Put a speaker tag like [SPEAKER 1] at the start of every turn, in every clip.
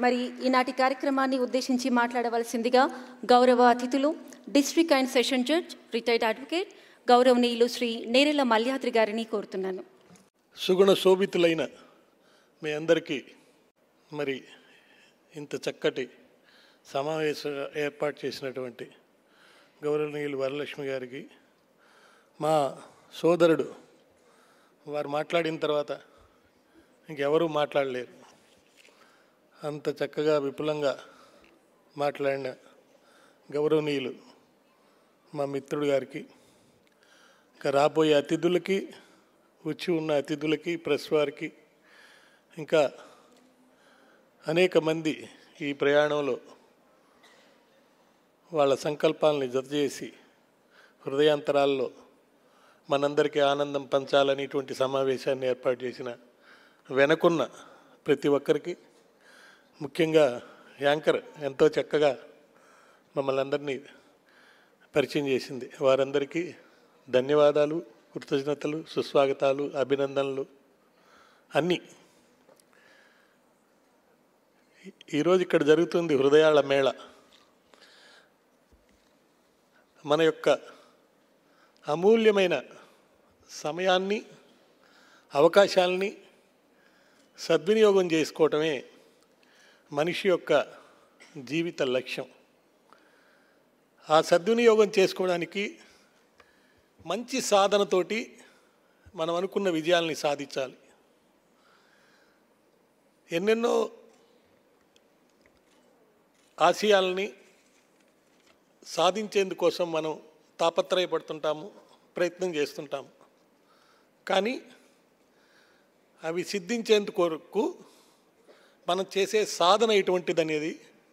[SPEAKER 1] మరి ఈనాటి కార్యక్రమాన్ని ఉద్దేశించి మాట్లాడవలసిందిగా గౌరవ అతిథులు district and session judge retired advocate గౌరవనీయులు శ్రీ నేరెల మల్యాద్రి గారిని కోరుతున్నాను.
[SPEAKER 2] సుగుణ శోభితులైన మీ అందరికీ మరి ఇంత చక్కటి సమావేశం ఏర్పాటు చేసినటువంటి గౌరవనీయులు వరలక్ష్మి గారికి, మా సోదరుడు వారు మాట్లాడిన తర్వాత ఇంకెవరూ మాట్లాడలేరు, అంత చక్కగా విపులంగా మాట్లాడిన గౌరవనీయులు మా మిత్రుడు గారికి, ఇంకా రాబోయే అతిథులకి, వచ్చి ఉన్న అతిథులకి, ప్రెస్ వారికి, ఇంకా అనేక మంది ఈ ప్రయాణంలో వాళ్ళ సంకల్పాలని జతచేసి హృదయాంతరాల్లో మనందరికీ ఆనందం పంచాలనేటువంటి సమావేశాన్ని ఏర్పాటు చేసిన వెనకున్న ప్రతి ఒక్కరికి, ముఖ్యంగా యాంకర్ ఎంతో చక్కగా మమ్మల్ని అందరినీ పరిచయం చేసింది, వారందరికీ ధన్యవాదాలు, కృతజ్ఞతలు, సుస్వాగతాలు, అభినందనలు అన్నీ. ఈరోజు ఇక్కడ జరుగుతుంది హృదయాల మేళ. మన యొక్క అమూల్యమైన సమయాన్ని, అవకాశాలని సద్వినియోగం చేసుకోవటమే మనిషి యొక్క జీవిత లక్ష్యం. ఆ సద్వినియోగం చేసుకోవడానికి మంచి సాధనతోటి మనం అనుకున్న విజయాల్ని సాధించాలి. ఎన్నెన్నో ఆశయాల్ని సాధించేందుకోసం మనం తాపత్రయపడుతుంటాము, ప్రయత్నం చేస్తుంటాము. కానీ అవి సిద్ధించేందుకు మనం చేసే సాధన ఎటువంటిది అనేది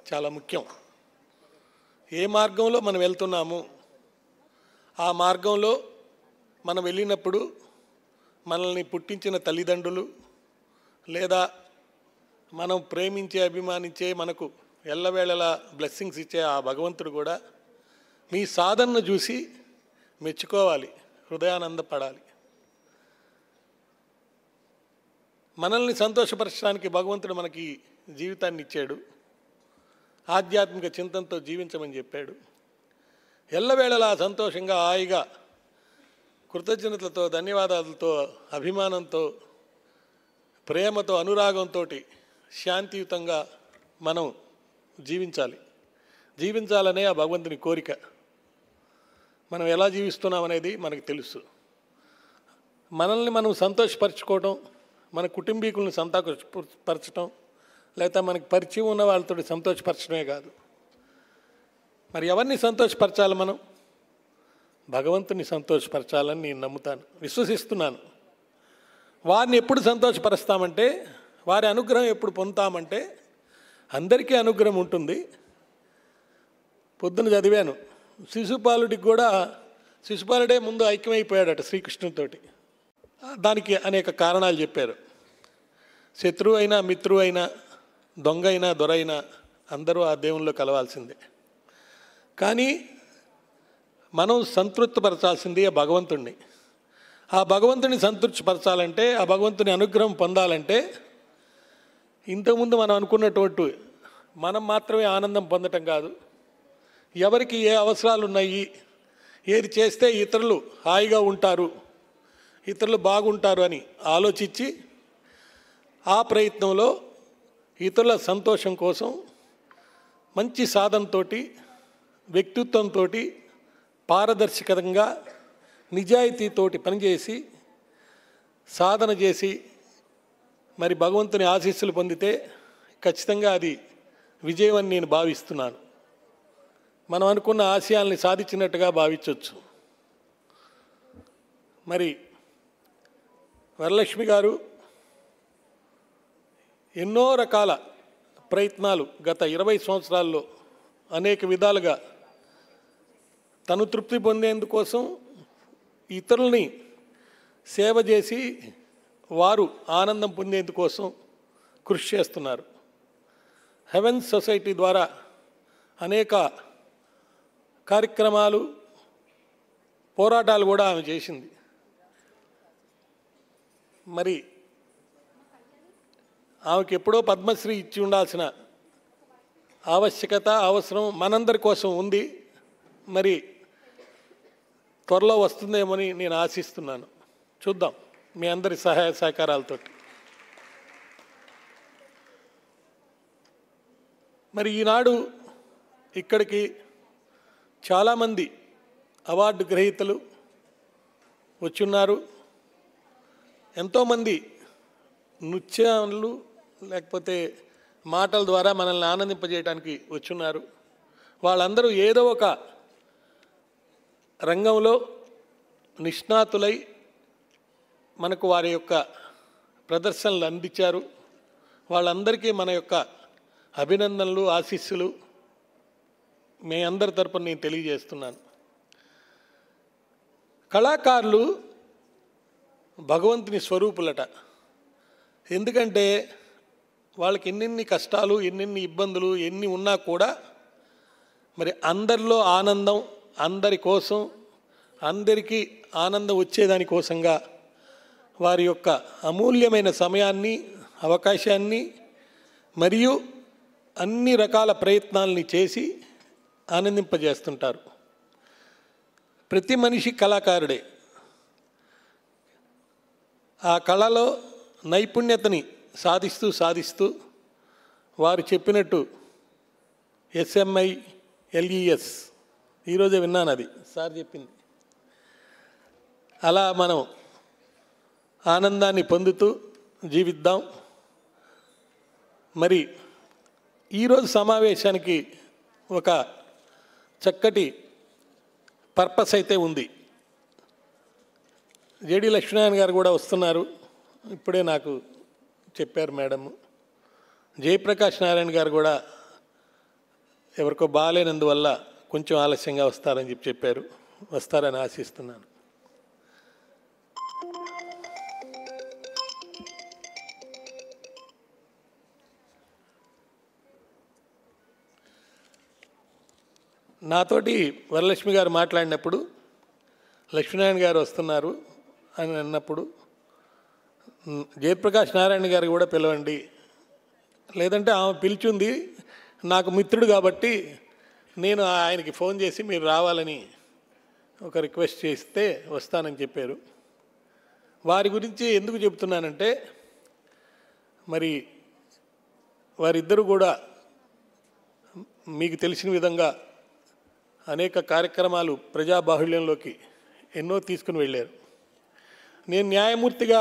[SPEAKER 2] చాలా ముఖ్యం. ఏ మార్గంలో మనం వెళ్తున్నాము, ఆ మార్గంలో మనం వెళ్ళినప్పుడు మనల్ని పుట్టించిన తల్లిదండ్రులు, లేదా మనం ప్రేమించే, అభిమానించే, మనకు ఎల్లవేళలా బ్లెస్సింగ్స్ ఇచ్చే ఆ భగవంతుడు కూడా మీ సాధనను చూసి మెచ్చుకోవాలి, హృదయానందపడాలి. మనల్ని సంతోషపరచడానికి భగవంతుడు మనకి జీవితాన్ని ఇచ్చాడు, ఆధ్యాత్మిక చింతనతో జీవించమని చెప్పాడు. ఎల్లవేళలా సంతోషంగా, హాయిగా, కృతజ్ఞతలతో, ధన్యవాదాలతో, అభిమానంతో, ప్రేమతో, అనురాగంతో, శాంతియుతంగా మనం జీవించాలనే ఆ భగవంతుని కోరిక. మనం ఎలా జీవిస్తున్నాం అనేది మనకు తెలుసు. మనల్ని మనం సంతోషపరచుకోవడం, మన కుటుంబీకులను సంతోషపరచడం, లేదా మనకి పరిచయం ఉన్న వాళ్ళతో సంతోషపరచడమే కాదు. మరి ఎవరిని సంతోషపరచాలి? మనం భగవంతుని సంతోషపరచాలని నేను నమ్ముతాను, విశ్వసిస్తున్నాను. వారిని ఎప్పుడు సంతోషపరుస్తామంటే, వారి అనుగ్రహం ఎప్పుడు పొందుతామంటే, అందరికీ అనుగ్రహం ఉంటుంది. పొద్దున చదివాను, శిశుపాలుడే ముందు ఐక్యమైపోయాడట శ్రీకృష్ణుడితోటి. దానికి అనేక కారణాలు చెప్పారు. శత్రువు అయినా, మిత్రువు అయినా, దొంగ అయినా, దొరైనా అందరూ ఆ దేవునిలో కలవాల్సిందే. కానీ మనం సంతృప్తిపరచాల్సింది ఆ భగవంతుణ్ణి. ఆ భగవంతుని సంతృప్తిపరచాలంటే, ఆ భగవంతుని అనుగ్రహం పొందాలంటే, ఇంతకుముందు మనం అనుకున్నటువంటి మనం మాత్రమే ఆనందం పొందటం కాదు, ఎవరికి ఏ అవసరాలు ఉన్నాయి, ఏది చేస్తే ఇతరులు హాయిగా ఉంటారు, ఇతరులు బాగుంటారు అని ఆలోచించి ఆ ప్రయత్నంలో ఇతరుల సంతోషం కోసం మంచి సాధనతో, వ్యక్తిత్వంతో, పారదర్శకంగా, నిజాయితీతోటి పనిచేసి సాధన చేసి మరి భగవంతుని ఆశీస్సులు పొందితే ఖచ్చితంగా అది విజయం అని నేను భావిస్తున్నాను. మనం అనుకున్న ఆశయాల్ని సాధించినట్టుగా భావించవచ్చు. మరి వరలక్ష్మి గారు ఎన్నో రకాల ప్రయత్నాలు గత 20 సంవత్సరాల్లో అనేక విధాలుగా తను తృప్తి పొందేందుకోసం ఇతరుల్ని సేవ చేసి వారు ఆనందం పొందేందుకోసం కృషి చేస్తున్నారు. హెవెన్స్ సొసైటీ ద్వారా అనేక కార్యక్రమాలు, పోరాటాలు కూడా ఆమె చేసింది. మరి ఆమెకి ఎప్పుడో పద్మశ్రీ ఇచ్చి ఉండాల్సిన ఆవశ్యకత అవసరం మనందరి కోసం ఉంది. మరి త్వరలో వస్తుందేమని నేను ఆశిస్తున్నాను. చూద్దాం మీ అందరి సహాయ సహకారాలతో. మరి ఈనాడు ఇక్కడికి చాలామంది అవార్డు గ్రహీతలు వచ్చున్నారు. ఎంతోమంది నృత్యాలు లేకపోతే మాటల ద్వారా మనల్ని ఆనందింపజేయడానికి వచ్చున్నారు. వాళ్ళందరూ ఏదో ఒక రంగంలో నిష్ణాతులై మనకు వారి యొక్క ప్రదర్శనలు అందించారు. వాళ్ళందరికీ మన యొక్క అభినందనలు, ఆశీస్సులు మీ అందరి తరపున నేను తెలియజేస్తున్నాను. కళాకారులు భగవంతుని స్వరూపులట. ఎందుకంటే వాళ్ళకి ఎన్నెన్ని కష్టాలు, ఎన్నెన్ని ఇబ్బందులు ఎన్ని ఉన్నా కూడా మరి అందరిలో ఆనందం, అందరి కోసం, అందరికీ ఆనందం వచ్చేదానికోసంగా వారి యొక్క అమూల్యమైన సమయాన్ని, అవకాశాన్ని మరియు అన్ని రకాల ప్రయత్నాలని చేసి ఆనందింపజేస్తుంటారు. ప్రతి మనిషి కళాకారుడే. ఆ కళలో నైపుణ్యతని సాధిస్తూ సాధిస్తూ వారు చెప్పినట్టు SMI LES ఈరోజే విన్నాను, అది సార్ చెప్పింది. అలా మనం ఆనందాన్ని పొందుతూ జీవిద్దాం. మరి ఈరోజు సమావేశానికి ఒక చక్కటి పర్పస్ అయితే ఉంది. జేడి లక్ష్మీనారాయణ గారు కూడా వస్తున్నారు, ఇప్పుడే నాకు చెప్పారు మేడము. జయప్రకాష్ నారాయణ గారు కూడా ఎవరికో బాగాలేనందువల్ల కొంచెం ఆలస్యంగా వస్తారని చెప్పారు. వస్తారని ఆశిస్తున్నాను. నాతోటి వరలక్ష్మి గారు మాట్లాడినప్పుడు లక్ష్మీనారాయణ గారు వస్తున్నారు అని అన్నప్పుడు జయప్రకాష్ నారాయణ గారు కూడా పిలవండి, లేదంటే ఆమె పిలిచింది, నాకు మిత్రుడు కాబట్టి నేను ఆయనకి ఫోన్ చేసి మీరు రావాలని ఒక రిక్వెస్ట్ చేస్తే వస్తానని చెప్పారు. వారి గురించి ఎందుకు చెప్తున్నానంటే మరి వారిద్దరూ కూడా మీకు తెలిసిన విధంగా అనేక కార్యక్రమాలు ప్రజాబాహుళ్యంలోకి ఎన్నో తీసుకుని వెళ్ళారు. నేను న్యాయమూర్తిగా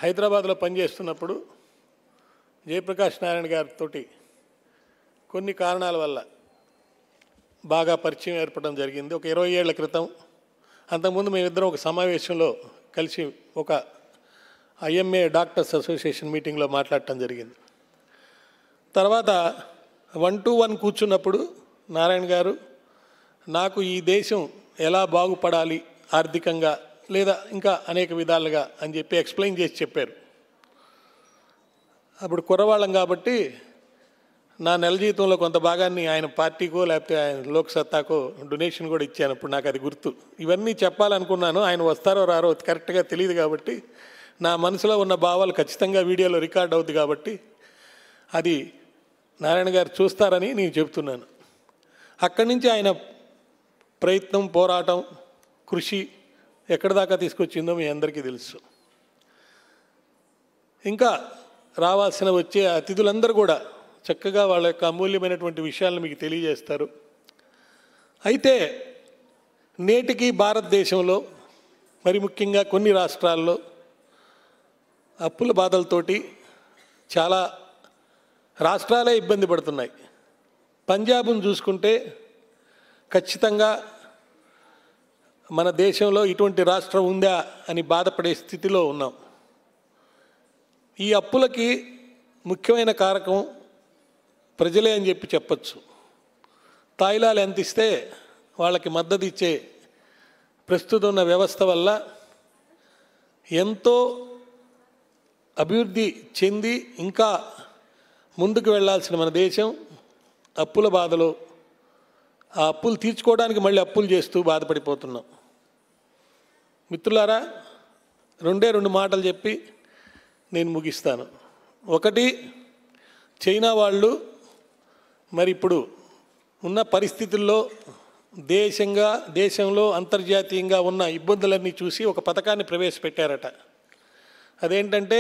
[SPEAKER 2] హైదరాబాద్లో పనిచేస్తున్నప్పుడు జయప్రకాష్ నారాయణ గారితో కొన్ని కారణాల వల్ల బాగా పరిచయం ఏర్పడడం జరిగింది. ఒక 20 ఏళ్ల క్రితం. అంతకుముందు మేమిద్దరం ఒక సమావేశంలో కలిసి ఒక IMA డాక్టర్స్ అసోసియేషన్ మీటింగ్లో మాట్లాడటం జరిగింది. తర్వాత 1-to-1 కూర్చున్నప్పుడు నారాయణ గారు నాకు ఈ దేశం ఎలా బాగుపడాలి ఆర్థికంగా లేదా ఇంకా అనేక విధాలుగా అని చెప్పి ఎక్స్ప్లెయిన్ చేసి చెప్పారు. అప్పుడు కుర్రవాళ్ళం కాబట్టి నా నెల జీతంలో కొంత భాగాన్ని ఆయన పార్టీకో లేకపోతే ఆయన లోక్సత్తాకో డొనేషన్ కూడా ఇచ్చాను. అప్పుడు నాకు అది గుర్తు. ఇవన్నీ చెప్పాలనుకున్నాను, ఆయన వస్తారో రారో కరెక్ట్గా తెలియదు కాబట్టి నా మనసులో ఉన్న భావాలు ఖచ్చితంగా వీడియోలో రికార్డ్ అవుతుంది కాబట్టి అది నారాయణ గారు చూస్తారని నేను చెప్తున్నాను. అక్కడి నుంచి ఆయన ప్రయత్నం, పోరాటం, కృషి ఎక్కడి దాకా తీసుకొచ్చిందో మీ అందరికీ తెలుసు. ఇంకా రావాల్సిన వచ్చే అతిథులందరూ కూడా చక్కగా వాళ్ళ యొక్క అమూల్యమైనటువంటి విషయాలను మీకు తెలియజేస్తారు. అయితే నేటికి భారతదేశంలో మరి ముఖ్యంగా కొన్ని రాష్ట్రాల్లో అప్పుల బాధలతోటి చాలా రాష్ట్రాలే ఇబ్బంది పడుతున్నాయి. పంజాబ్ను చూసుకుంటే ఖచ్చితంగా మన దేశంలో ఇటువంటి రాష్ట్రం ఉందా అని బాధపడే స్థితిలో ఉన్నాం. ఈ అప్పులకి ముఖ్యమైన కారకం ప్రజలే అని చెప్పచ్చు. తాయిలాలు ఎంత ఇస్తే వాళ్ళకి మద్దతు ఇచ్చే ప్రస్తుతం ఉన్న వ్యవస్థ వల్ల ఎంతో అభివృద్ధి చెంది ఇంకా ముందుకు వెళ్ళాల్సిన మన దేశం అప్పుల బాధలో ఆ అప్పులు తీర్చుకోవడానికి మళ్ళీ అప్పులు చేస్తూ బాధపడిపోతున్నాం. మిత్రులారా, 2 మాటలు చెప్పి నేను ముగిస్తాను. ఒకటి, చైనా వాళ్ళు మరి ఇప్పుడు ఉన్న పరిస్థితుల్లో దేశంలో అంతర్జాతీయంగా ఉన్న ఇబ్బందులన్నీ చూసి ఒక పథకాన్ని ప్రవేశపెట్టారట. అదేంటంటే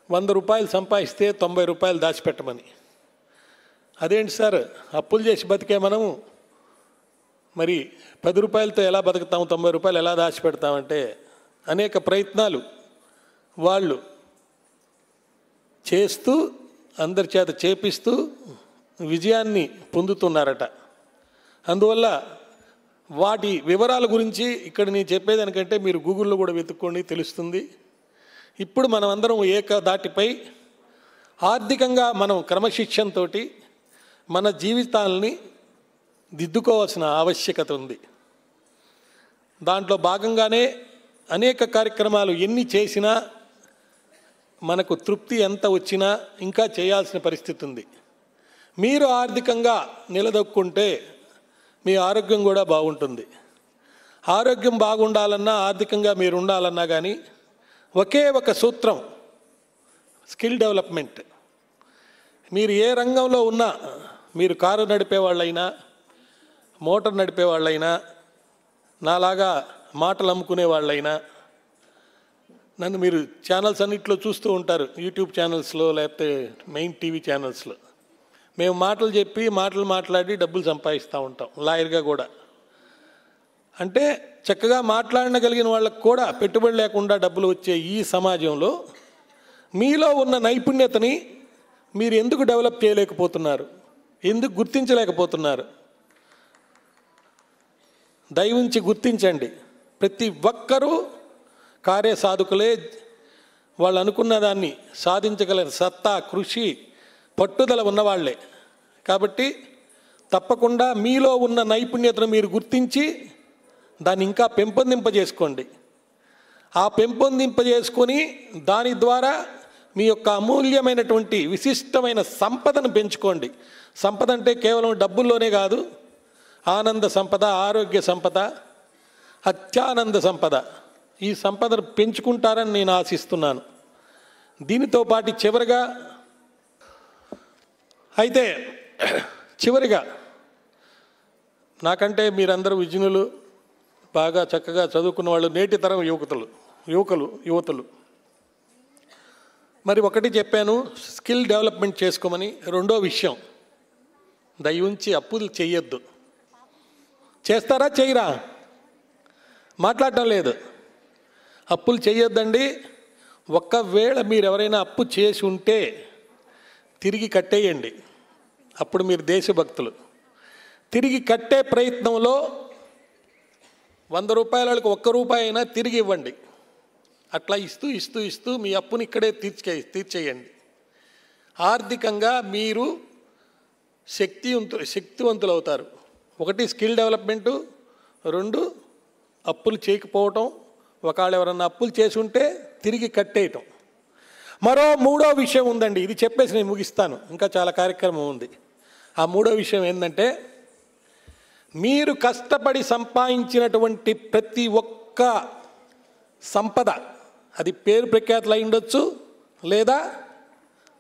[SPEAKER 2] 100 రూపాయలు సంపాదిస్తే 90 రూపాయలు దాచిపెట్టమని. అదేంటి సార్, అప్పులు చేసి బతికే మనము మరి 10 రూపాయలతో ఎలా బతుకుతాము, 90 రూపాయలు ఎలా దాచిపెడతామంటే అనేక ప్రయత్నాలు వాళ్ళు చేస్తూ అందరి చేత చేపిస్తూ విజయాన్ని పొందుతున్నారట. అందువల్ల వాటి వివరాల గురించి ఇక్కడ నేను చెప్పేదానికంటే మీరు గూగుల్లో కూడా వెతుక్కోండి, తెలుస్తుంది. ఇప్పుడు మనం అందరం ఏకదాటిపై ఆర్థికంగా మనం క్రమశిక్షణతో మన జీవితాలని దిద్దుకోవాల్సిన ఆవశ్యకత ఉంది. దాంట్లో భాగంగానే అనేక కార్యక్రమాలు ఎన్ని చేసినా మనకు తృప్తి ఎంత వచ్చినా ఇంకా చేయాల్సిన పరిస్థితి ఉంది. మీరు ఆర్థికంగా నిలదొక్కుంటే మీ ఆరోగ్యం కూడా బాగుంటుంది. ఆరోగ్యం బాగుండాలన్నా ఆర్థికంగా మీరు ఉండాలన్నా కానీ ఒకే ఒక సూత్రం, స్కిల్ డెవలప్మెంట్. మీరు ఏ రంగంలో ఉన్నా, మీరు కారు నడిపే వాళ్ళైనా, మోటార్ నడిపే వాళ్ళైనా, నాలాగా మాటలు అమ్ముకునే వాళ్ళైనా, నన్ను మీరు ఛానల్స్ అన్నింటిలో చూస్తూ ఉంటారు, యూట్యూబ్ ఛానల్స్లో లేకపోతే మెయిన్ టీవీ ఛానల్స్లో. మేము మాటలు చెప్పి మాట్లాడి డబ్బులు సంపాదిస్తూ ఉంటాం, లాయర్గా కూడా. అంటే చక్కగా మాట్లాడగలిగిన వాళ్ళకు కూడా పెట్టుబడి లేకుండా డబ్బులు వచ్చే ఈ సమాజంలో మీలో ఉన్న నైపుణ్యతని మీరు ఎందుకు డెవలప్ చేయలేకపోతున్నారు, ఎందుకు గుర్తించలేకపోతున్నారు? దయవుంచి గుర్తించండి. ప్రతి ఒక్కరూ కార్యసాధకులే. వాళ్ళు అనుకున్న దాన్ని సాధించగల సత్తా, కృషి, పట్టుదల ఉన్నవాళ్లే. కాబట్టి తప్పకుండా మీలో ఉన్న నైపుణ్యతను మీరు గుర్తించి దాన్ని ఇంకా పెంపొందింపజేసుకోండి. ఆ పెంపొందింపజేసుకొని దాని ద్వారా మీ యొక్క అమూల్యమైనటువంటి విశిష్టమైన సంపదను పెంచుకోండి. సంపద అంటే కేవలం డబ్బుల్లోనే కాదు, ఆనంద సంపద, ఆరోగ్య సంపద, అత్యానంద సంపద. ఈ సంపదను పెంచుకుంటారని నేను ఆశిస్తున్నాను. దీనితో పాటు చివరిగా నాకంటే మీరందరూ విజ్ఞులు, బాగా చక్కగా చదువుకున్న వాళ్ళు, నేటి తరం యువతులు. మరి ఒకటి చెప్పాను, స్కిల్ డెవలప్మెంట్ చేసుకోమని. రెండో విషయం, దయవుంచి అప్పులు చెయ్యొద్దు. చేస్తారా, చేయరా? మాట్లాడటం లేదు. అప్పులు చెయ్యొద్దండి. ఒక్కవేళ మీరు ఎవరైనా అప్పు చేసి ఉంటే తిరిగి కట్టేయండి. అప్పుడు మీరు దేశభక్తులు. తిరిగి కట్టే ప్రయత్నంలో 100 రూపాయలకు 1 రూపాయి అయినా తిరిగి ఇవ్వండి. అట్లా ఇస్తూ మీ అప్పుని ఇక్కడే తీర్చేయండి. ఆర్థికంగా మీరు శక్తివంతులు అవుతారు. ఒకటి స్కిల్ డెవలప్మెంటు, 2 అప్పులు చేయకపోవటం, ఒకవేళ ఎవరన్నా అప్పులు చేసి ఉంటే తిరిగి కట్టేయటం. మరో 3వ విషయం ఉందండి, ఇది చెప్పేసి నేను ముగిస్తాను, ఇంకా చాలా కార్యక్రమం ఉంది. ఆ 3వ విషయం ఏంటంటే, మీరు కష్టపడి సంపాదించినటువంటి ప్రతి ఒక్క సంపద, అది పేరు ప్రఖ్యాతులు అయి ఉండొచ్చు లేదా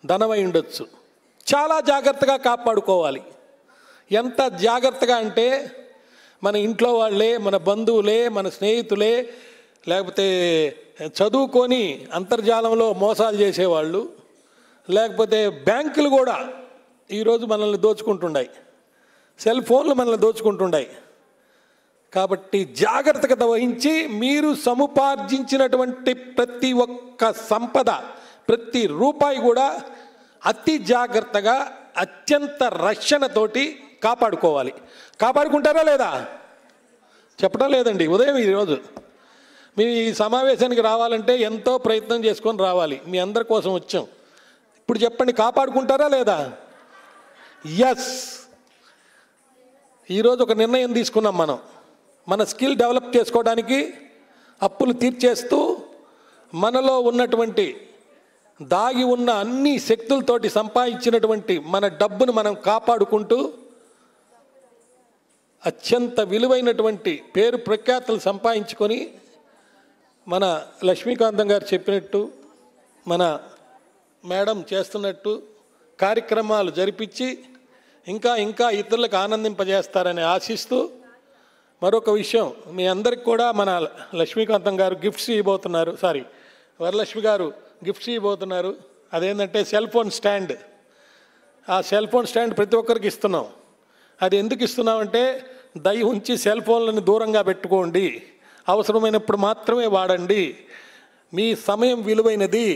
[SPEAKER 2] ధనమై ఉండొచ్చు, చాలా జాగ్రత్తగా కాపాడుకోవాలి. ఎంత జాగ్రత్తగా అంటే మన ఇంట్లో వాళ్ళే, మన బంధువులే, మన స్నేహితులే, లేకపోతే చదువుకొని అంతర్జాలంలో మోసాలు చేసేవాళ్ళు, లేకపోతే బ్యాంకులు కూడా ఈరోజు మనల్ని దోచుకుంటున్నాయి, సెల్ ఫోన్లు మనల్ని దోచుకుంటున్నాయి. కాబట్టి జాగ్రత్తగా వహించి మీరు సముపార్జించినటువంటి ప్రతి ఒక్క సంపద, ప్రతి రూపాయి కూడా అతి జాగ్రత్తగా, అత్యంత రక్షణతోటి కాపాడుకోవాలి. కాపాడుకుంటారా లేదా? చెప్పడం లేదండి. ఉదయం ఈరోజు మీ సమావేశానికి రావాలంటే ఎంతో ప్రయత్నం చేసుకొని రావాలి. మీ అందరి కోసం వచ్చాం. ఇప్పుడు చెప్పండి, కాపాడుకుంటారా లేదా? ఎస్. ఈరోజు ఒక నిర్ణయం తీసుకున్నాం మనం. మన స్కిల్ డెవలప్ చేసుకోవడానికి అప్పులు తీర్చేస్తూ మనలో ఉన్నటువంటి దాగి ఉన్న అన్ని శక్తులతోటి సంపాదించినటువంటి మన డబ్బును మనం కాపాడుకుంటూ అత్యంత విలువైనటువంటి పేరు ప్రఖ్యాతులు సంపాదించుకొని మన లక్ష్మీకాంతం గారు చెప్పినట్టు, మన మేడం చేస్తున్నట్టు కార్యక్రమాలు జరిపించి ఇంకా ఇంకా ఇతరులకు ఆనందింపజేస్తారని ఆశిస్తూ, మరొక విషయం, మీ అందరికి కూడా మన లక్ష్మీకాంతం గారు గిఫ్ట్స్ ఇవ్వబోతున్నారు, వరలక్ష్మి గారు గిఫ్ట్స్ ఇవ్వబోతున్నారు. అదేంటంటే సెల్ ఫోన్ స్టాండ్. ఆ సెల్ ఫోన్ స్టాండ్ ప్రతి ఒక్కరికి ఇస్తున్నాం. అది ఎందుకు ఇస్తున్నామంటే, దయ ఉంచి సెల్ ఫోన్లను దూరంగా పెట్టుకోండి, అవసరమైనప్పుడు మాత్రమే వాడండి. మీ సమయం విలువైనది,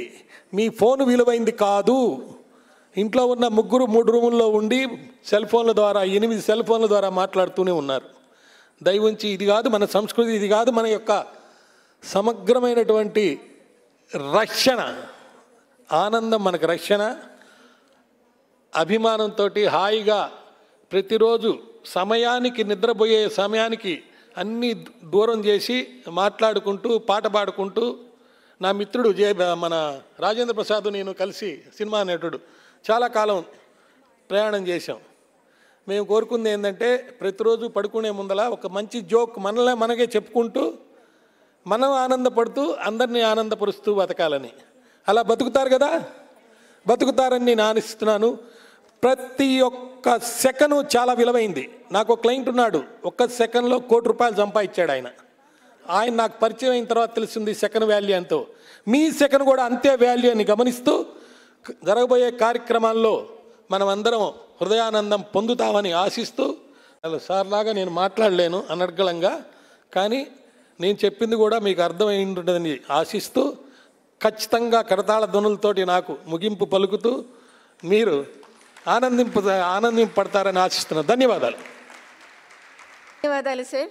[SPEAKER 2] మీ ఫోన్ విలువైంది కాదు. ఇంట్లో ఉన్న 3 రూముల్లో ఉండి సెల్ ఫోన్ల ద్వారా 8 సెల్ ఫోన్ల ద్వారా మాట్లాడుతూనే ఉన్నారు. దయ ఉంచి, ఇది కాదు మన సంస్కృతి, ఇది కాదు మన యొక్క సమగ్రమైనటువంటి రక్షణ. ఆనందం మనకు రక్షణ. అభిమానంతో హాయిగా ప్రతిరోజు సమయానికి, నిద్రపోయే సమయానికి అన్నీ దూరం చేసి మాట్లాడుకుంటూ, పాట పాడుకుంటూ, నా మిత్రుడు మన రాజేంద్ర ప్రసాద్ నేను కలిసి, సినిమా నటుడు, చాలా కాలం ప్రయాణం చేశాం. మేము కోరుకుంది ఏంటంటే, ప్రతిరోజు పడుకునే ముందల ఒక మంచి జోక్ మనకే చెప్పుకుంటూ, మనం ఆనందపడుతూ, అందరినీ ఆనందపరుస్తూ బతకాలని. అలా బతుకుతారు కదా, బతుకుతారని నేను ఆశిస్తున్నాను. ప్రతి ఒక్క సెకను చాలా విలువైంది. నాకు ఒక క్లయింట్ ఉన్నాడు, ఒక్క సెకండ్లో ₹1 కోటి సంపాదించాడు ఆయన. నాకు పరిచయం అయిన తర్వాత తెలిసింది సెకండ్ వాల్యూ ఎంతో. మీ సెకండ్ కూడా అంతే వాల్యూ అని గమనిస్తూ, జరగబోయే కార్యక్రమాల్లో మనం అందరం హృదయానందం పొందుతామని ఆశిస్తూ, సార్లాగా నేను మాట్లాడలేను అనర్గళంగా, కానీ నేను చెప్పింది కూడా మీకు అర్థమై ఉంటుందని ఆశిస్తూ, ఖచ్చితంగా కరతాళ ధ్వనులతోటి నాకు ముగింపు పలుకుతూ, మీరు ఆనందింపడతారని ఆశిస్తున్నాను. ధన్యవాదాలు.
[SPEAKER 1] ధన్యవాదాలు సార్.